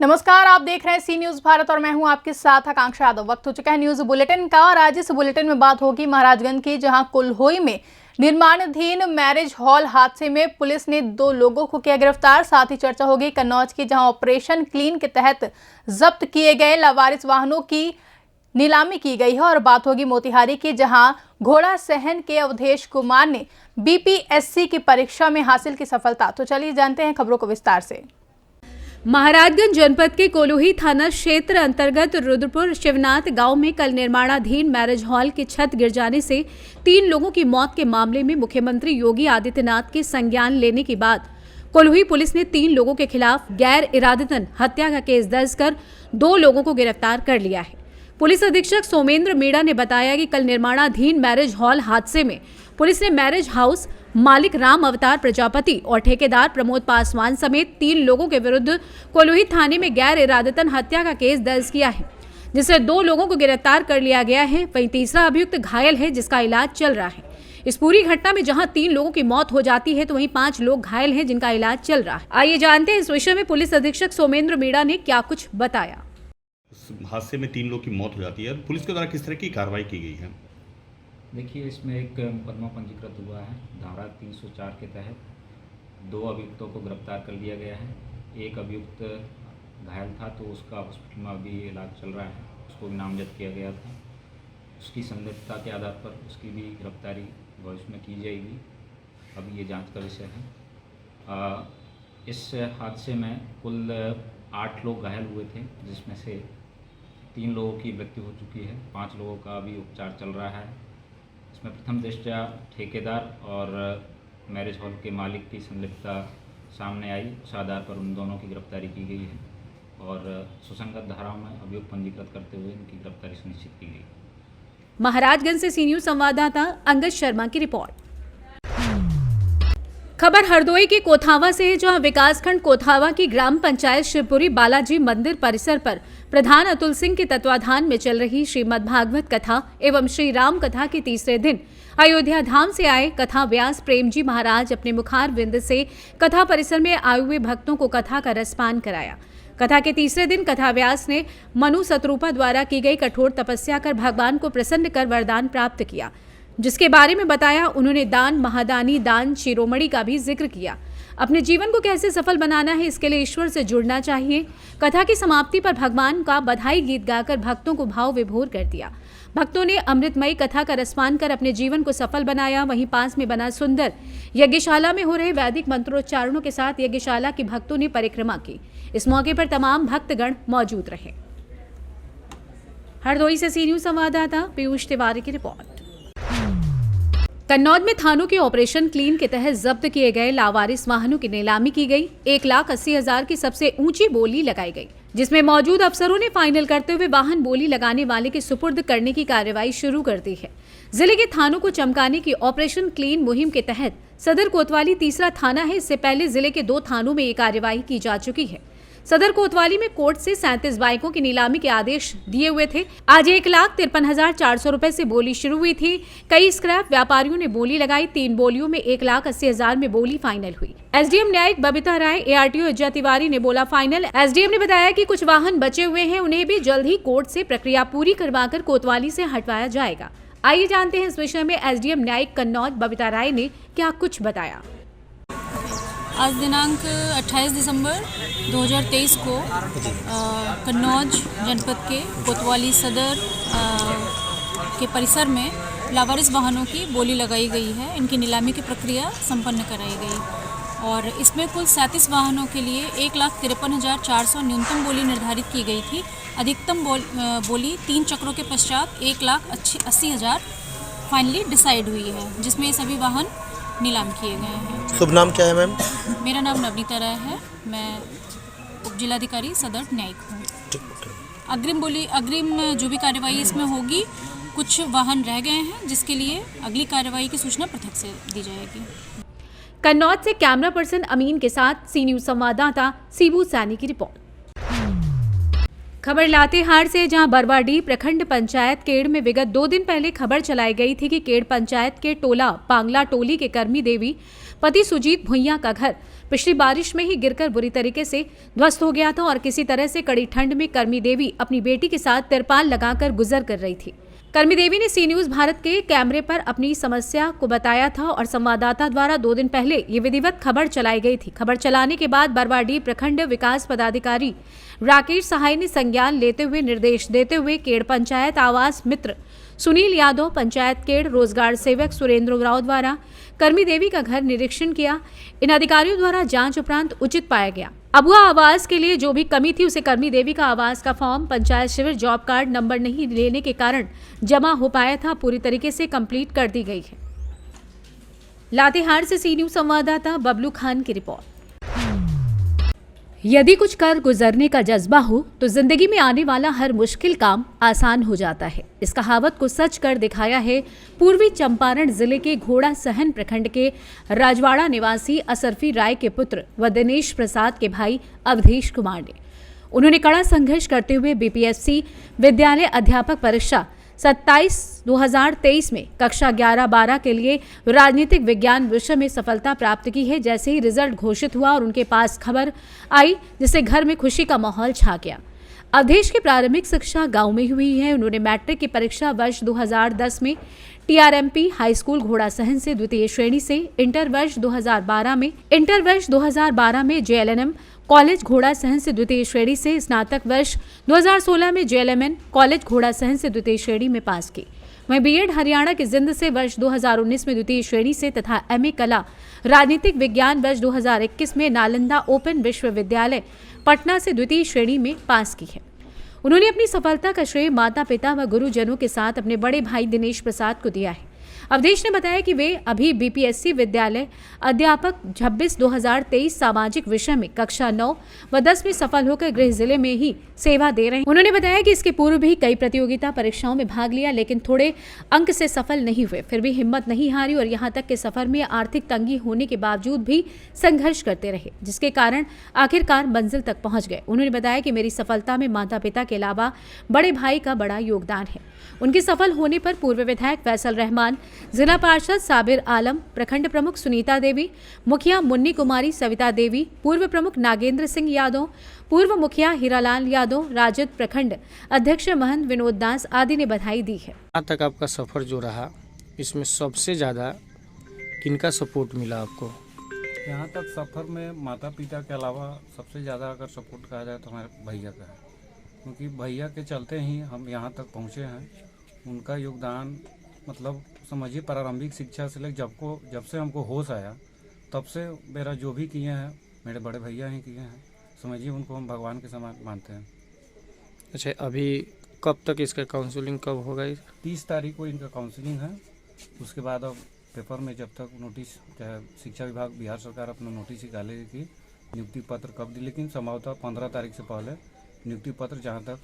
नमस्कार, आप देख रहे हैं सी न्यूज भारत और मैं हूं आपके साथ आकांक्षा यादव। वक्त हो चुका है न्यूज बुलेटिन का और आज इस बुलेटिन में बात होगी महाराजगंज की, जहां कुल्होई में निर्माणाधीन मैरिज हॉल हादसे में पुलिस ने 2 लोगों को किया गिरफ्तार। साथ ही चर्चा होगी कन्नौज की, जहां ऑपरेशन क्लीन के तहत जब्त किए गए लावारिस वाहनों की नीलामी की गई है। और बात होगी मोतिहारी की, जहां घोड़ा सहन के अवधेश कुमार ने बीपीएससी की परीक्षा में हासिल की सफलता। तो चलिए जानते हैं खबरों को विस्तार से। महाराजगंज जनपद के कोल्हुई थाना क्षेत्र अंतर्गत रुद्रपुर शिवनाथ गांव में कल निर्माणाधीन मैरिज हॉल की छत गिर जाने से 3 लोगों की मौत के मामले में मुख्यमंत्री योगी आदित्यनाथ के संज्ञान लेने के बाद कोल्हुई पुलिस ने 3 लोगों के खिलाफ गैर इरादतन हत्या का केस दर्ज कर 2 लोगों को गिरफ्तार कर लिया है। पुलिस अधीक्षक सोमेंद्र मीणा ने बताया कि कल निर्माणाधीन मैरिज हॉल हादसे में पुलिस ने मैरिज हाउस मालिक राम अवतार प्रजापति और ठेकेदार प्रमोद पासवान समेत 3 लोगों के विरुद्ध कोल्हुई थाने में गैर इरादतन हत्या का केस दर्ज किया है, जिससे 2 लोगों को गिरफ्तार कर लिया गया है। वहीं तीसरा अभियुक्त घायल है, जिसका इलाज चल रहा है। इस पूरी घटना में जहां 3 लोगों की मौत हो जाती है तो वहीं 5 लोग घायल हैं, जिनका इलाज चल रहा है। आइए जानते हैं इस विषय में पुलिस अधीक्षक सोमेंद्र मीणा ने क्या कुछ बताया। हादसे में 3 लोग की मौत हो जाती है, पुलिस के द्वारा किस तरह की कार्रवाई की गई है? देखिए, इसमें एक मुकदमा पंजीकृत हुआ है धारा 304 के तहत 2 अभियुक्तों को गिरफ्तार कर लिया गया है। एक अभियुक्त घायल था तो उसका हॉस्पिटल में अभी इलाज चल रहा है, उसको भी नामजद किया गया था। उसकी संदिग्धता के आधार पर उसकी भी गिरफ्तारी भविष्य में की जाएगी, अभी ये जांच का विषय है। इस हादसे में कुल 8 लोग घायल हुए थे, जिसमें से 3 लोगों की मृत्यु हो चुकी है, 5 लोगों का अभी उपचार चल रहा है। इसमें प्रथम दृष्टया ठेकेदार और मैरिज हॉल के मालिक की संलिप्तता सामने आई, उस आधार पर उन दोनों की गिरफ्तारी की गई है और सुसंगत धाराओं में अभियोग पंजीकृत करते हुए इनकी गिरफ्तारी सुनिश्चित की गई। महाराजगंज से सी न्यूज संवाददाता अंगद शर्मा की रिपोर्ट। खबर हरदोई के कोथावा से है, जहां विकासखंड कोथावा की ग्राम पंचायत शिवपुरी बालाजी मंदिर परिसर पर प्रधान अतुल सिंह के तत्वाधान में चल रही श्रीमद् भागवत कथा एवं श्री राम कथा के तीसरे दिन अयोध्या धाम से आए कथा व्यास प्रेमजी महाराज अपने मुखार विंद से कथा परिसर में आए हुए भक्तों को कथा का रसपान कराया। कथा के तीसरे दिन कथा व्यास ने मनु शत्रुपा द्वारा की गई कठोर तपस्या कर भगवान को प्रसन्न कर वरदान प्राप्त किया, जिसके बारे में बताया। उन्होंने दान, महादानी, दान शिरोमणि का भी जिक्र किया। अपने जीवन को कैसे सफल बनाना है, इसके लिए ईश्वर से जुड़ना चाहिए। कथा की समाप्ति पर भगवान का बधाई गीत गाकर भक्तों को भाव विभोर कर दिया। भक्तों ने अमृतमयी कथा का रसपान कर अपने जीवन को सफल बनाया। वहीं पास में बना सुंदर यज्ञशाला में हो रहे वैदिक मंत्रोच्चारणों के साथ यज्ञशाला की भक्तों ने परिक्रमा की। इस मौके पर तमाम भक्तगण मौजूद रहे। हरदोई से सी न्यूज संवाददाता पीयूष तिवारी की रिपोर्ट। कन्नौज में थानों के ऑपरेशन क्लीन के तहत जब्त किए गए लावारिस वाहनों की नीलामी की गई। 1,80,000 की सबसे ऊंची बोली लगाई गई, जिसमें मौजूद अफसरों ने फाइनल करते हुए वाहन बोली लगाने वाले के सुपुर्द करने की कार्रवाई शुरू कर दी है। जिले के थानों को चमकाने की ऑपरेशन क्लीन मुहिम के तहत सदर कोतवाली तीसरा थाना है। इससे पहले जिले के 2 थानों में ये कार्रवाई की जा चुकी है। सदर कोतवाली में कोर्ट से 37 बाइकों की नीलामी के आदेश दिए हुए थे। आज 1,53,400 रुपए से बोली शुरू हुई थी। कई स्क्रैप व्यापारियों ने बोली लगाई। 3 बोलियों में 1,80,000 में बोली फाइनल हुई। एसडीएम न्यायिक बबीता राय, एआरटीओ इज्जा तिवारी ने बोला फाइनल। एसडीएम ने बताया कि कुछ वाहन बचे हुए हैं, उन्हें भी जल्द ही कोर्ट से प्रक्रिया पूरी करवाकर कोतवाली से हटवाया जाएगा। आइए जानते हैं इस विषय में एसडीएम न्यायिक कन्नौज बबीता राय ने क्या कुछ बताया। आज दिनांक 28 दिसंबर 2023 को कन्नौज जनपद के कोतवाली सदर के परिसर में लावारिस वाहनों की बोली लगाई गई है। इनकी नीलामी की प्रक्रिया संपन्न कराई गई और इसमें कुल 37 वाहनों के लिए 1,53,400 न्यूनतम बोली निर्धारित की गई थी। अधिकतम बोली 3 चक्रों के पश्चात 1,80,000 फाइनली डिसाइड हुई है, जिसमें सभी वाहन नीलाम किए गए हैं। शुभ नाम क्या है मैम? मेरा नाम नवनीता राय है, मैं उप जिलाधिकारी सदर न्यायिक हूँ। अग्रिम जो भी कार्रवाई इसमें होगी, कुछ वाहन रह गए हैं जिसके लिए अगली कार्रवाई की सूचना पृथक से दी जाएगी। कन्नौज से कैमरा पर्सन अमीन के साथ सी न्यूज संवाददाता सीबू सैनी की रिपोर्ट। खबर लातेहार से, जहां बरवाडीह प्रखंड पंचायत केड़ में विगत 2 दिन पहले खबर चलाई गई थी कि केड़ पंचायत के टोला पांगला टोली के कर्मी देवी पति सुजीत भुइयां का घर पिछली बारिश में ही गिरकर बुरी तरीके से ध्वस्त हो गया था और किसी तरह से कड़ी ठंड में कर्मी देवी अपनी बेटी के साथ तिरपाल लगाकर गुजर कर रही थी। कर्मी देवी ने सी न्यूज भारत के कैमरे पर अपनी समस्या को बताया था और संवाददाता द्वारा 2 दिन पहले ये विधिवत खबर चलाई गई थी। खबर चलाने के बाद बरवाडीह प्रखंड विकास पदाधिकारी राकेश सहाय ने संज्ञान लेते हुए निर्देश देते हुए केड़ पंचायत आवास मित्र सुनील यादव, पंचायत केड़ रोजगार सेवक सुरेंद्र राव द्वारा कर्मी देवी का घर निरीक्षण किया। इन अधिकारियों द्वारा जांच उपरांत उचित पाया गया। अबुआ आवास के लिए जो भी कमी थी उसे कर्मी देवी का आवास का फॉर्म पंचायत शिविर जॉब कार्ड नंबर नहीं लेने के कारण जमा हो पाया था, पूरी तरीके से कंप्लीट कर दी गई है। लातेहार से सी न्यूज संवाददाता बबलू खान की रिपोर्ट। यदि कुछ कर गुजरने का जज्बा हो तो जिंदगी में आने वाला हर मुश्किल काम आसान हो जाता है। इस कहावत को सच कर दिखाया है पूर्वी चंपारण जिले के घोड़ा सहन प्रखंड के राजवाड़ा निवासी असरफी राय के पुत्र व दिनेश प्रसाद के भाई अवधेश कुमार ने। उन्होंने कड़ा संघर्ष करते हुए बीपीएससी विद्यालय अध्यापक परीक्षा 27/2023 में कक्षा 11-12 के लिए राजनीतिक विज्ञान विषय में सफलता प्राप्त की है। जैसे ही रिजल्ट घोषित हुआ और उनके पास खबर आई, जिससे घर में खुशी का माहौल छा गया। अवधेश की प्रारंभिक शिक्षा गांव में हुई है। उन्होंने मैट्रिक की परीक्षा वर्ष 2010 में टीआरएमपी हाई स्कूल घोड़ा सहन से द्वितीय श्रेणी से, इंटर वर्ष 2012 में जेएलएनएम कॉलेज घोड़ा सहन से द्वितीय श्रेणी से, स्नातक वर्ष 2016 में जेएलएमएन कॉलेज घोड़ा सहन से द्वितीय श्रेणी में पास की। वहीं बीएड हरियाणा के जिंद से वर्ष 2019 में द्वितीय श्रेणी से तथा एमए कला राजनीतिक विज्ञान वर्ष 2021 में नालंदा ओपन विश्वविद्यालय पटना से द्वितीय श्रेणी में पास की है। उन्होंने अपनी सफलता का श्रेय माता पिता व गुरुजनों के साथ अपने बड़े भाई दिनेश प्रसाद को दिया है। अवधेश ने बताया कि वे अभी बीपीएससी विद्यालय अध्यापक 26/2023 सामाजिक विषय में कक्षा 9 व 10 में सफल होकर गृह जिले में ही सेवा दे रहे हैं। उन्होंने बताया कि इसके पूर्व भी कई प्रतियोगिता परीक्षाओं में भाग लिया, लेकिन थोड़े अंक से सफल नहीं हुए। फिर भी हिम्मत नहीं हारी और यहाँ तक के सफर में आर्थिक तंगी होने के बावजूद भी संघर्ष करते रहे, जिसके कारण आखिरकार मंजिल तक पहुंच गए। उन्होंने बताया कि मेरी सफलता में माता पिता के अलावा बड़े भाई का बड़ा योगदान है। उनके सफल होने पर पूर्व विधायक फैसल रहमान, जिला पार्षद साबिर आलम, प्रखंड प्रमुख सुनीता देवी, मुखिया मुन्नी कुमारी सविता देवी, पूर्व प्रमुख नागेंद्र सिंह यादव, पूर्व मुखिया हीरालाल यादव, राजद प्रखंड अध्यक्ष महंत विनोद दास आदि ने बधाई दी है। यहाँ तक आपका सफ़र जो रहा, इसमें सबसे ज़्यादा किनका सपोर्ट मिला आपको? यहाँ तक सफ़र में माता पिता के अलावा सबसे ज़्यादा अगर सपोर्ट कहा जाए तो हमारे भैया का है, क्योंकि भैया के चलते ही हम यहाँ तक पहुँचे हैं। उनका योगदान मतलब समझिए प्रारंभिक शिक्षा से लेकर जब से हमको होश आया तब से मेरा जो भी किए हैं मेरे बड़े भैया ही किए हैं। समझिए उनको हम भगवान के समान मानते हैं। अच्छा, अभी कब तक इसका काउंसलिंग कब होगा? 30 तारीख को इनका काउंसलिंग है। उसके बाद अब पेपर में जब तक नोटिस, चाहे शिक्षा विभाग बिहार सरकार अपना नोटिस निकालेगी कि नियुक्ति पत्र कब दी, लेकिन संभवतः 15 तारीख से पहले नियुक्ति पत्र जहाँ तक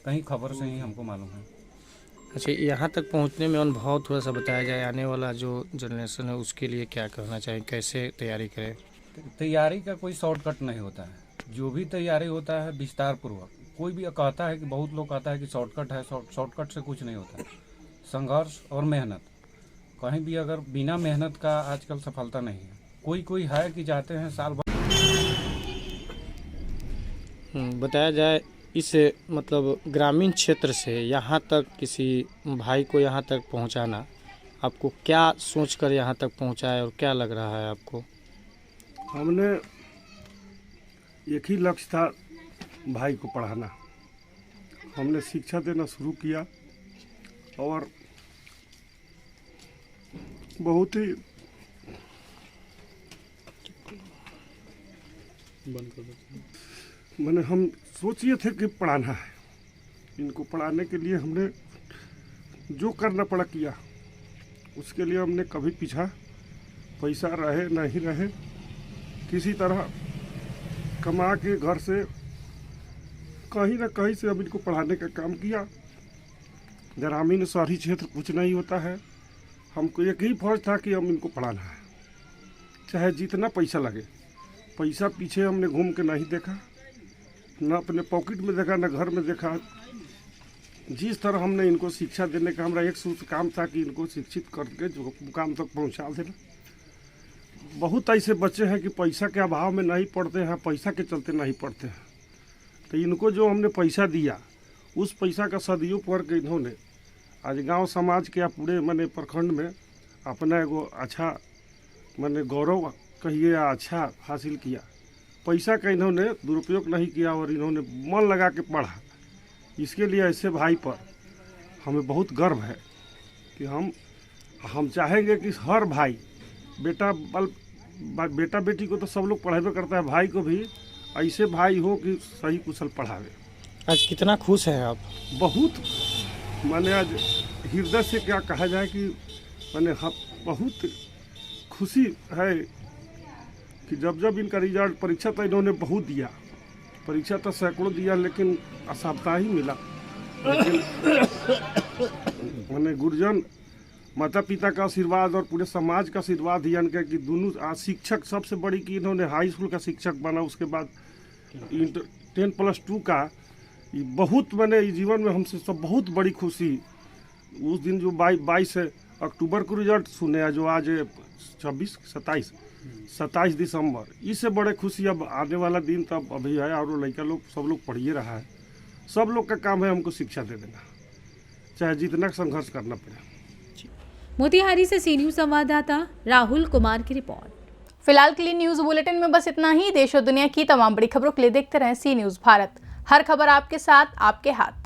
कहीं खबर से ही हमको मालूम है। अच्छा, यहाँ तक पहुँचने में अनुभव थोड़ा सा बताया जाए। आने वाला जो जनरेशन है उसके लिए क्या करना चाहिए, कैसे तैयारी करें? तैयारी का कोई शॉर्टकट नहीं होता है। जो भी तैयारी होता है विस्तार पूर्वक। कोई भी कहता है कि बहुत लोग कहता है कि शॉर्टकट है, शॉर्टकट से कुछ नहीं होता है। संघर्ष और मेहनत, कहीं भी अगर बिना मेहनत का आजकल सफलता नहीं है। कोई है कि जाते हैं साल भर। बताया जाए इस मतलब ग्रामीण क्षेत्र से यहाँ तक किसी भाई को यहाँ तक पहुँचाना, आपको क्या सोचकर यहाँ तक पहुँचाया और क्या लग रहा है आपको? हमने एक ही लक्ष्य था, भाई को पढ़ाना। हमने शिक्षा देना शुरू किया और बहुत ही मैंने हम सोचिए थे कि पढ़ाना है। इनको पढ़ाने के लिए हमने जो करना पड़ा किया। उसके लिए हमने कभी पीछा, पैसा रहे नहीं रहे, किसी तरह कमा के घर से कहीं ना कहीं से हम इनको पढ़ाने का काम किया। ग्रामीण शहरी क्षेत्र कुछ नहीं होता है। हमको एक ही फौज था कि हम इनको पढ़ाना है, चाहे जितना पैसा लगे। पैसा पीछे हमने घूम के नहीं देखा। न अपने पॉकेट में देखा न घर में देखा। जिस तरह हमने इनको शिक्षा देने का हमारा एक सूत्र काम था कि इनको शिक्षित करके जो मुकाम तक पहुंचा देना। बहुत ऐसे बच्चे हैं कि पैसा के अभाव में नहीं पढ़ते हैं, पैसा के चलते नहीं पढ़ते हैं। तो इनको जो हमने पैसा दिया उस पैसा का सदुपयोग करके इन्होंने आज गांव समाज के पूरे मने प्रखंड में अपना एगो अच्छा मने गौरव कहिए या अच्छा हासिल किया। पैसा का इन्होंने दुरुपयोग नहीं किया और इन्होंने मन लगा के पढ़ा। इसके लिए ऐसे भाई पर हमें बहुत गर्व है कि हम चाहेंगे कि हर भाई बेटा बेटी को तो सब लोग पढ़ावे करता है, भाई को भी ऐसे भाई हो कि सही कुशल पढ़ावे। आज कितना खुश हैं आप? बहुत माने आज हृदय से क्या कहा जाए कि मैंने बहुत खुशी है कि जब इनका रिजल्ट परीक्षा तो इन्होंने बहुत दिया, परीक्षा तो सैकड़ों दिया लेकिन असफलता ही मिला। लेकिन मैंने गुरुजन माता पिता का आशीर्वाद और पूरे समाज का आशीर्वाद ही इनका कि दोनों शिक्षक सबसे बड़ी कि इन्होंने हाई स्कूल का शिक्षक बना, उसके बाद 10+2 का ये बहुत मैंने जीवन में हमसे सब बहुत बड़ी खुशी। उस दिन जो 22 अक्टूबर को रिजल्ट सुने, जो आज 27 दिसंबर, इससे बड़े खुशी अब आने वाला दिन तब अभी है। और लड़का लोग सब लोग पढ़िए रहा है। सब लोग का काम है हमको शिक्षा दे देना, चाहे जितना संघर्ष करना पड़े। मोतिहारी से सी न्यूज़ संवाददाता राहुल कुमार की रिपोर्ट। फिलहाल के लिए न्यूज बुलेटिन में बस इतना ही। देश और दुनिया की तमाम बड़ी खबरों के लिए देखते रहें सी न्यूज़ भारत। हर खबर आपके साथ, आपके हाथ।